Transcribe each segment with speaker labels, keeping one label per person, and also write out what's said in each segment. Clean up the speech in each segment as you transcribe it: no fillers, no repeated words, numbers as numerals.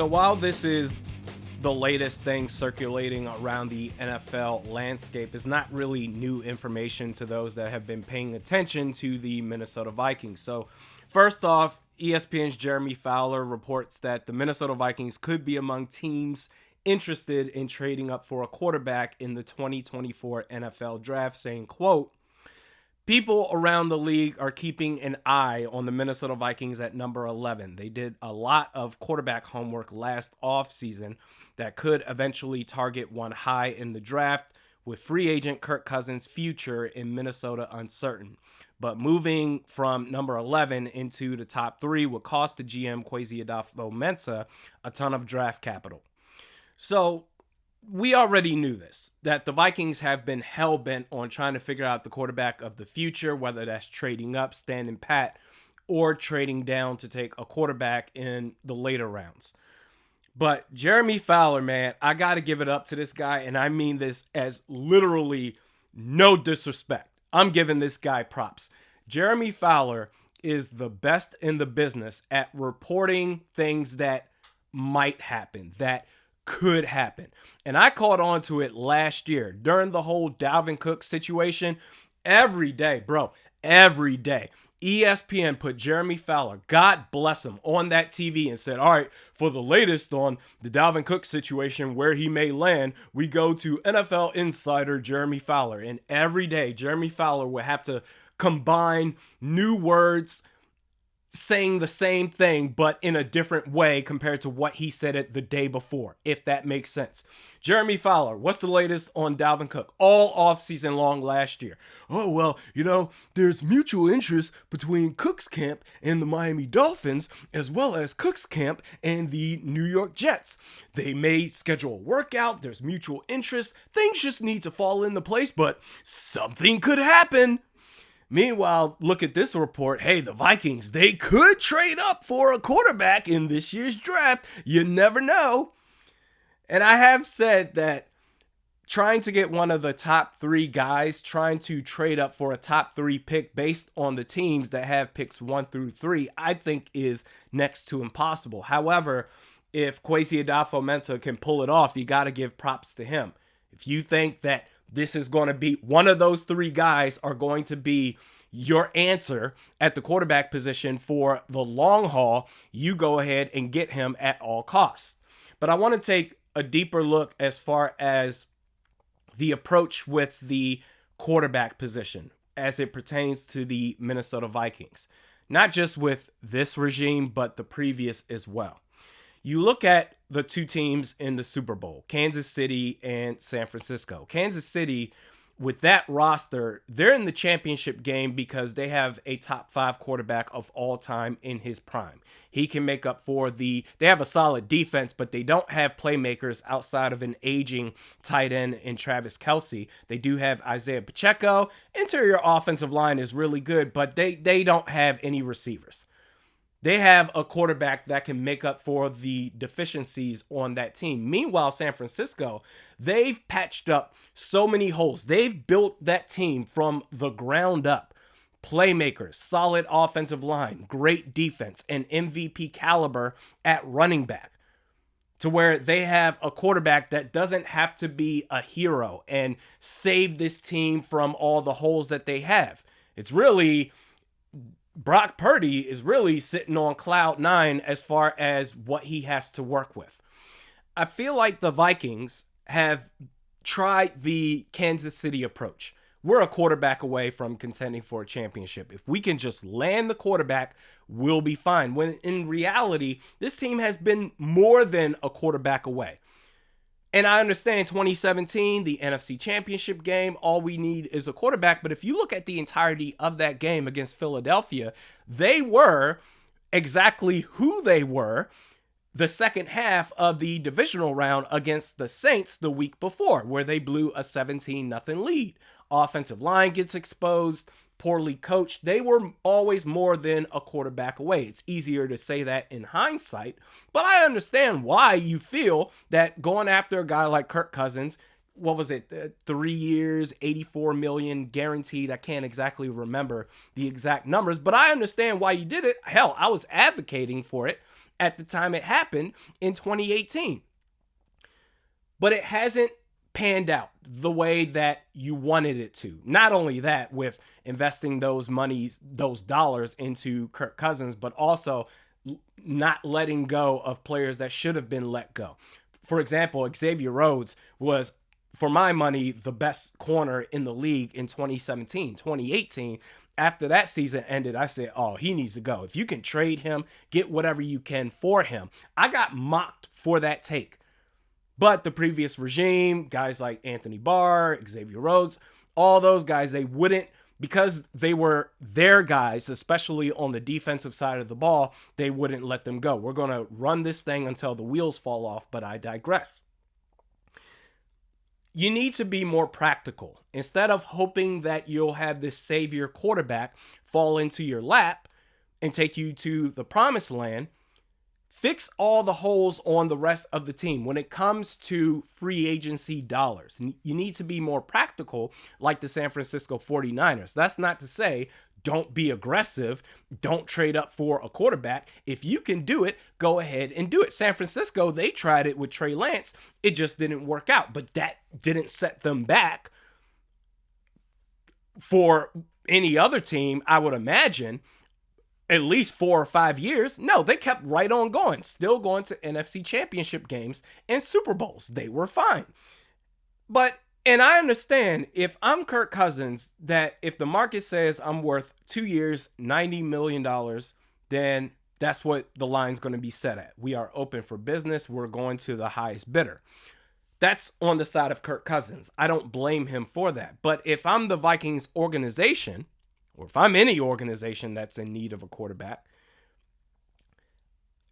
Speaker 1: So while this is the latest thing circulating around the NFL landscape, is not really new information to those that have been paying attention to the Minnesota Vikings. So first off, ESPN's Jeremy Fowler reports that the Minnesota Vikings could be among teams interested in trading up for a quarterback in the 2024 NFL draft, saying, quote, "People around the league are keeping an eye on the Minnesota Vikings at number 11. They did a lot of quarterback homework last offseason that could eventually target one high in the draft, with free agent Kirk Cousins' future in Minnesota uncertain. But moving from number 11 into the top 3 would cost the GM Kwesi Adolfo-Mensah a ton of draft capital." So we already knew this, that the Vikings have been hell-bent on trying to figure out the quarterback of the future, whether that's trading up, standing pat, or trading down to take a quarterback in the later rounds. But Jeremy Fowler, man, I got to give it up to this guy, and I mean this as literally no disrespect. I'm giving this guy props. Jeremy Fowler is the best in the business at reporting things that might happen, that could happen. And I caught on to it last year during the whole Dalvin Cook situation. Every day, bro, every day, ESPN put Jeremy Fowler, God bless him, on that TV and said, all right, for the latest on the Dalvin Cook situation, where he may land, we go to NFL insider Jeremy Fowler. And every day, Jeremy Fowler would have to combine new words, saying the same thing, but in a different way compared to what he said it the day before, if that makes sense. Jeremy Fowler, what's the latest on Dalvin Cook? All offseason long last year. Oh, well, there's mutual interest between Cook's camp and the Miami Dolphins, as well as Cook's camp and the New York Jets. They may schedule a workout. There's mutual interest. Things just need to fall into place, but something could happen. Meanwhile, look at this report. Hey, the Vikings, they could trade up for a quarterback in this year's draft. You never know. And I have said that trying to get one of the top 3 guys, trying to trade up for a top 3 pick based on the teams that have picks 1 through 3, I think is next to impossible. However, if Kwesi Adolfo-Mensah can pull it off, you got to give props to him. If you think that this is going to be one of those 3 guys are going to be your answer at the quarterback position for the long haul, you go ahead and get him at all costs. But I want to take a deeper look as far as the approach with the quarterback position as it pertains to the Minnesota Vikings. Not just with this regime, but the previous as well. You look at the 2 teams in the Super Bowl, Kansas City and San Francisco. Kansas City, with that roster, they're in the championship game because they have a top 5 quarterback of all time in his prime. He can make up for they have a solid defense, but they don't have playmakers outside of an aging tight end in Travis Kelce. They do have Isaiah Pacheco. Interior offensive line is really good, but they don't have any receivers. They have a quarterback that can make up for the deficiencies on that team. Meanwhile, San Francisco, they've patched up so many holes. They've built that team from the ground up. Playmakers, solid offensive line, great defense, and MVP caliber at running back, to where they have a quarterback that doesn't have to be a hero and save this team from all the holes that they have. It's really... Brock Purdy is really sitting on cloud 9 as far as what he has to work with. I feel like the Vikings have tried the Kansas City approach. We're a quarterback away from contending for a championship. If we can just land the quarterback, we'll be fine. When in reality, this team has been more than a quarterback away. And I understand 2017, the NFC Championship game, all we need is a quarterback. But if you look at the entirety of that game against Philadelphia, they were exactly who they were the second half of the divisional round against the Saints the week before, where they blew a 17-0 lead. Offensive line gets exposed, poorly coached. They were always more than a quarterback away. It's easier to say that in hindsight, but I understand why you feel that going after a guy like Kirk Cousins, what was it, 3 years, $84 million guaranteed. I can't exactly remember the exact numbers, but I understand why you did it. Hell, I was advocating for it at the time it happened in 2018. But it hasn't panned out the way that you wanted it to. Not only that, with investing those dollars into Kirk Cousins, but also not letting go of players that should have been let go. For example, Xavier Rhodes was, for my money, the best corner in the league in 2017. 2018, after that season ended, I said, oh, he needs to go. If you can trade him, get whatever you can for him. I got mocked for that take. But the previous regime, guys like Anthony Barr, Xavier Rhodes, all those guys, they wouldn't, because they were their guys, especially on the defensive side of the ball, they wouldn't let them go. We're going to run this thing until the wheels fall off, but I digress. You need to be more practical. Instead of hoping that you'll have this savior quarterback fall into your lap and take you to the promised land, fix all the holes on the rest of the team. When it comes to free agency dollars, you need to be more practical like the San Francisco 49ers. That's not to say don't be aggressive, don't trade up for a quarterback. If you can do it, go ahead and do it. San Francisco, they tried it with Trey Lance. It just didn't work out, but that didn't set them back for any other team, I would imagine, at least 4 or 5 years. No, they kept right on going, still going to NFC championship games and Super Bowls. They were fine. And I understand, if I'm Kirk Cousins, that if the market says I'm worth 2 years, $90 million, then that's what the line's going to be set at. We are open for business. We're going to the highest bidder. That's on the side of Kirk Cousins. I don't blame him for that. But if I'm the Vikings organization, or if I'm any organization that's in need of a quarterback,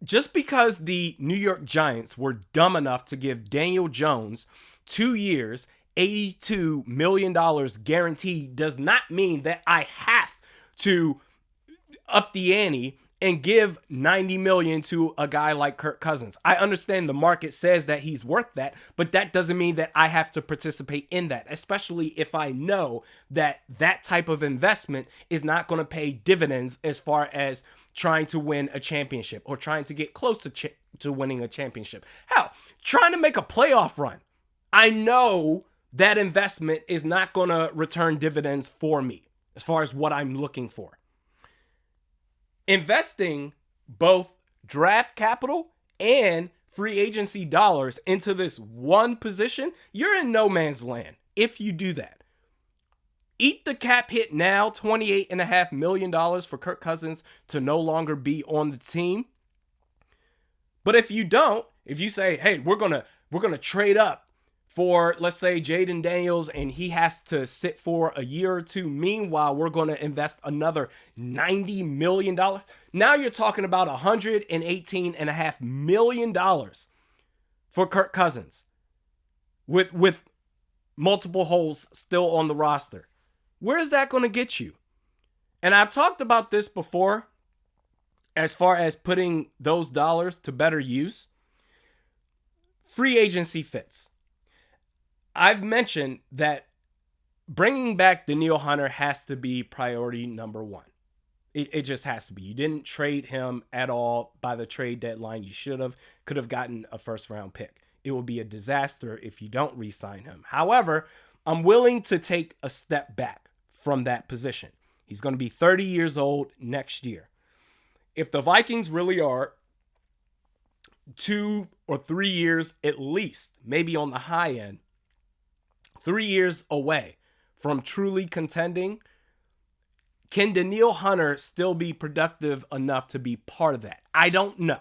Speaker 1: just because the New York Giants were dumb enough to give Daniel Jones 2 years, $82 million guaranteed, does not mean that I have to up the ante and give $90 million to a guy like Kirk Cousins. I understand the market says that he's worth that, but that doesn't mean that I have to participate in that, especially if I know that that type of investment is not going to pay dividends as far as trying to win a championship or trying to get close to winning a championship. Hell, trying to make a playoff run. I know that investment is not going to return dividends for me as far as what I'm looking for. Investing both draft capital and free agency dollars into this one position, you're in no man's land if you do that. Eat the cap hit now, $28.5 million for Kirk Cousins to no longer be on the team. But if you don't, if you say, hey, we're gonna trade up for, let's say, Jaden Daniels, and he has to sit for a year or two. Meanwhile, we're going to invest another $90 million. Now you're talking about $118.5 million for Kirk Cousins with multiple holes still on the roster. Where is that going to get you? And I've talked about this before as far as putting those dollars to better use. Free agency fits. I've mentioned that bringing back Danielle Hunter has to be priority number one. It just has to be. You didn't trade him at all by the trade deadline. You could have gotten a first-round pick. It will be a disaster if you don't re-sign him. However, I'm willing to take a step back from that position. He's going to be 30 years old next year. If the Vikings really are 2 or 3 years at least, maybe on the high end, 3 years away from truly contending, can Danielle Hunter still be productive enough to be part of that? I don't know.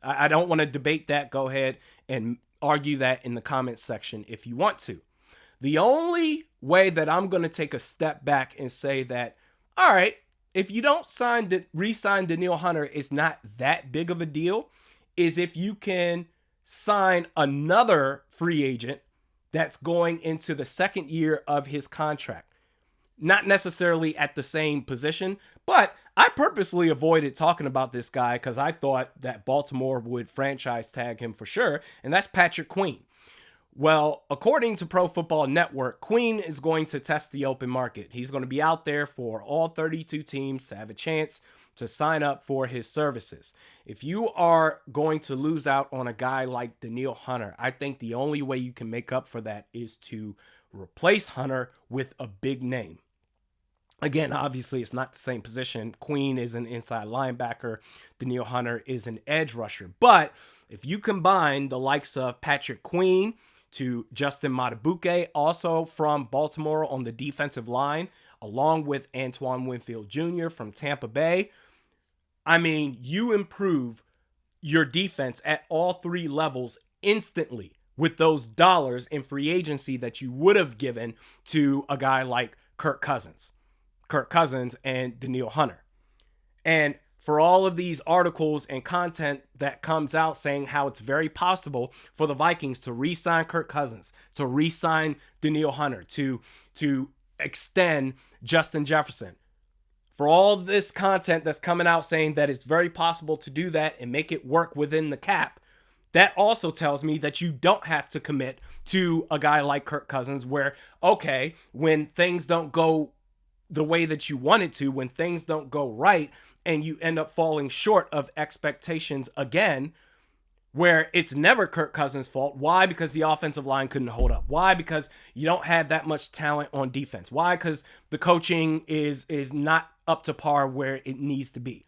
Speaker 1: I don't want to debate that. Go ahead and argue that in the comments section if you want to. The only way that I'm going to take a step back and say that, all right, if you don't re-sign Danielle Hunter, it's not that big of a deal, is if you can sign another free agent that's going into the second year of his contract. Not necessarily at the same position, but I purposely avoided talking about this guy because I thought that Baltimore would franchise tag him for sure, and that's Patrick Queen. Well, according to Pro Football Network, Queen is going to test the open market. He's going to be out there for all 32 teams to have a chance to sign up for his services. If you are going to lose out on a guy like Danielle Hunter, I think the only way you can make up for that is to replace Hunter with a big name. Again, obviously, it's not the same position. Queen is an inside linebacker. Danielle Hunter is an edge rusher. But if you combine the likes of Patrick Queen to Justin Matabuke, also from Baltimore on the defensive line, along with Antoine Winfield Jr. from Tampa Bay, I mean, you improve your defense at all three levels instantly with those dollars in free agency that you would have given to a guy like Kirk Cousins and Danielle Hunter. And for all of these articles and content that comes out saying how it's very possible for the Vikings to re-sign Kirk Cousins, to re-sign Danielle Hunter, to extend Justin Jefferson. For all this content that's coming out saying that it's very possible to do that and make it work within the cap, that also tells me that you don't have to commit to a guy like Kirk Cousins where, okay, when things don't go the way that you want it to, when things don't go right and you end up falling short of expectations again, where it's never Kirk Cousins' fault. Why? Because the offensive line couldn't hold up. Why? Because you don't have that much talent on defense. Why? Because the coaching is not up to par where it needs to be.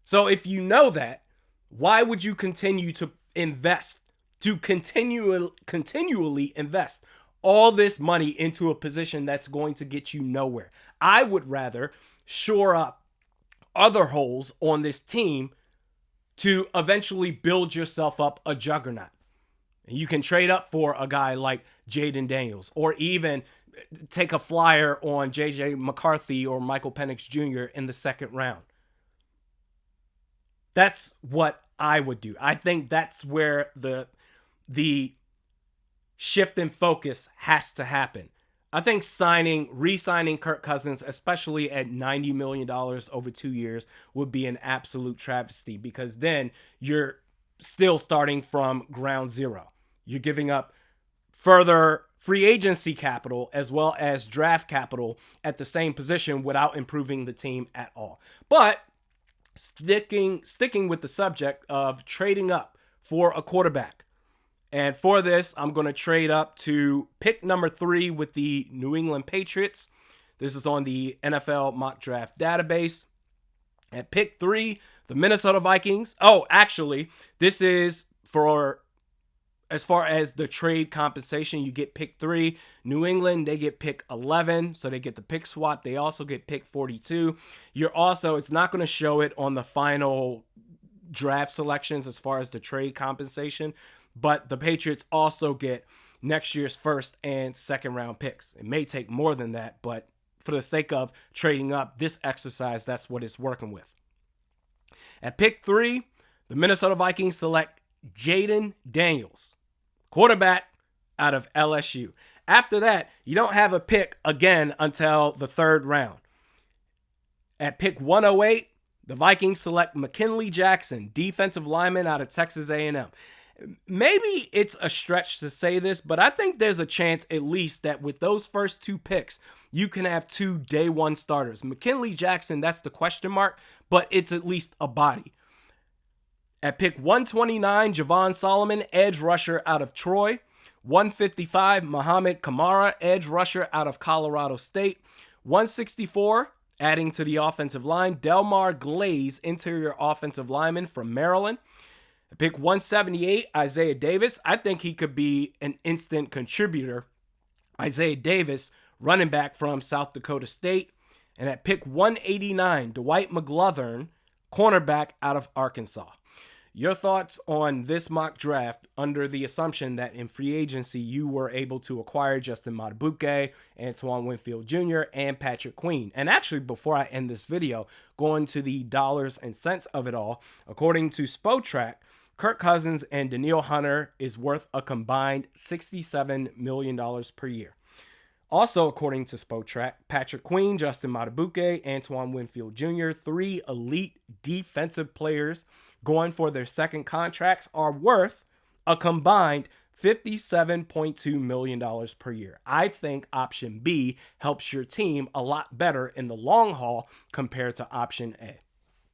Speaker 1: So if you know that, why would you continue to invest, to continually invest all this money into a position that's going to get you nowhere? I would rather shore up other holes on this team to eventually build yourself up a juggernaut. You can trade up for a guy like Jaden Daniels, or even take a flyer on J.J. McCarthy or Michael Penix Jr. in the second round. That's what I would do. I think that's where the shift in focus has to happen. I think re-signing Kirk Cousins, especially at $90 million over 2 years, would be an absolute travesty, because then you're still starting from ground zero. You're giving up further free agency capital as well as draft capital at the same position without improving the team at all. But sticking with the subject of trading up for a quarterback. And for this, I'm going to trade up to pick number 3 with the New England Patriots. This is on the NFL mock draft database. At pick 3, the Minnesota Vikings. Oh, actually, this is for as far as the trade compensation. You get pick 3. New England, they get pick 11, so they get the pick swap. They also get pick 42. It's not going to show it on the final draft selections as far as the trade compensation, but the Patriots also get next year's first and second round picks. It may take more than that, but for the sake of trading up this exercise, that's what it's working with. At pick 3, the Minnesota Vikings select Jaden Daniels, quarterback out of LSU. After that, you don't have a pick again until the third round. At pick 108, the Vikings select McKinley Jackson, defensive lineman out of Texas A&M. Maybe it's a stretch to say this, but I think there's a chance at least that with those first 2 picks, you can have 2 day 1 starters. McKinley Jackson, that's the question mark, but it's at least a body. At pick 129, Javon Solomon, edge rusher out of Troy. 155, Muhammad Kamara, edge rusher out of Colorado State. 164, adding to the offensive line, Delmar Glaze, interior offensive lineman from Maryland. Pick 178, Isaiah Davis. I think he could be an instant contributor. Isaiah Davis, running back from South Dakota State. And at pick 189, Dwight McGlothern, cornerback out of Arkansas. Your thoughts on this mock draft under the assumption that in free agency you were able to acquire Justin Matabuke, Antoine Winfield Jr., and Patrick Queen. And actually, before I end this video, going to the dollars and cents of it all, according to Spotrac, Kirk Cousins and Danielle Hunter is worth a combined $67 million per year. Also, according to Spotrac, Patrick Queen, Justin Matabuke, Antoine Winfield Jr., 3 elite defensive players going for their second contracts, are worth a combined $57.2 million per year. I think option B helps your team a lot better in the long haul compared to option A.